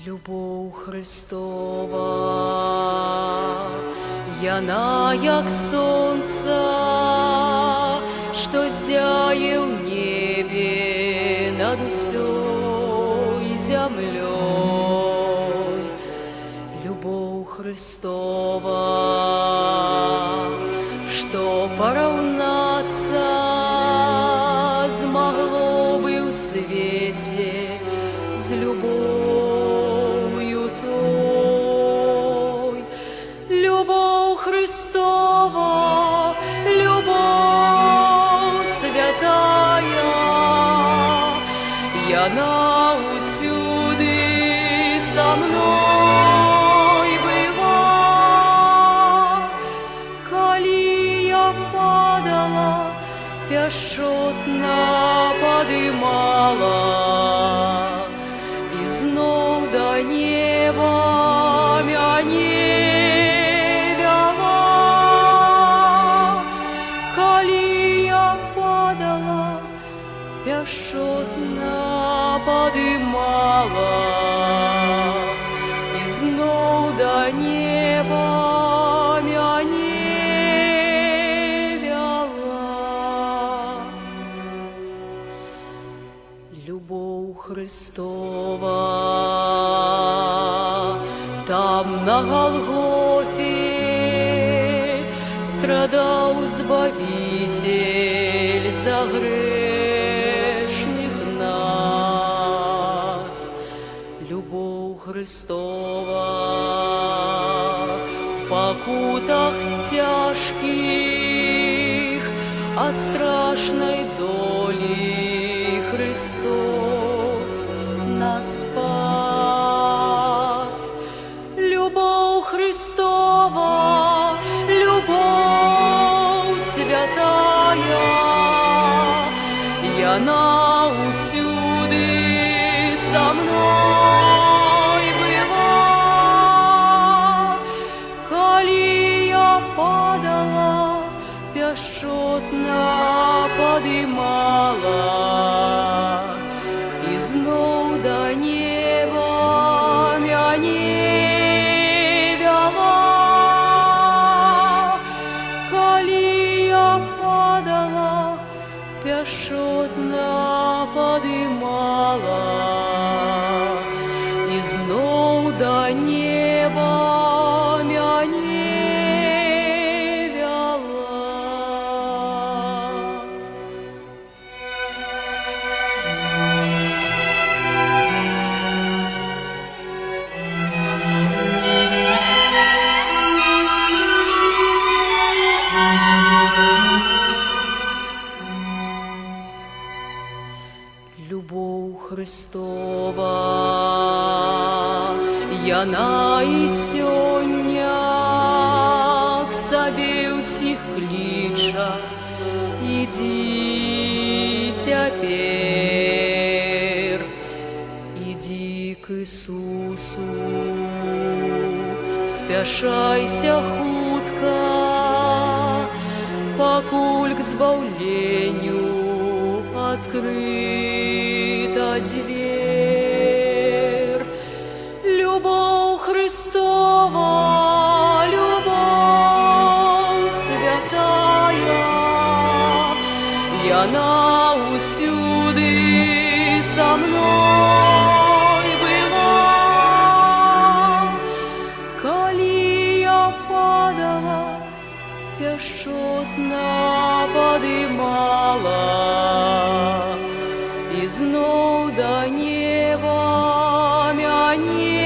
Любов Христова, яна, як сонце, що зяє в небі над усей землей. Любов Христова, что поравнаться змогло бы в свете с любовью той. Любовь Христова, любовь святая, яна усюди со мной быва. Коли я падала, пяшчотно подымала, и знов до неба мяне вяла. Коли я падала, пяшчотно подымала, и знов до неба мяне вяла. Любов Христова, там на Голгофе страдал Збавитель за грешных нас. Любов Христова, в покутах тяжких от страшной доли Христос нас спас. Любовь Христова, любовь святая, яна усюди со мной быва. Коли я падала, пяшчотно подымала, и знов до неба мяне вяла. Коли я падала, пяшчотно подымала, и знов до неба мяне вяла. Любов Христова, яна і сёння к сабе ўсіх кліча. Иди цяпер, иди к Иисусу, спяшайся хутка, пакуль к збаўленню открыта дверь. Любовь Христова, любовь святая, яна усюди со мной быва. Коли я падала, пяшчотно подымала, и знов до неба мяне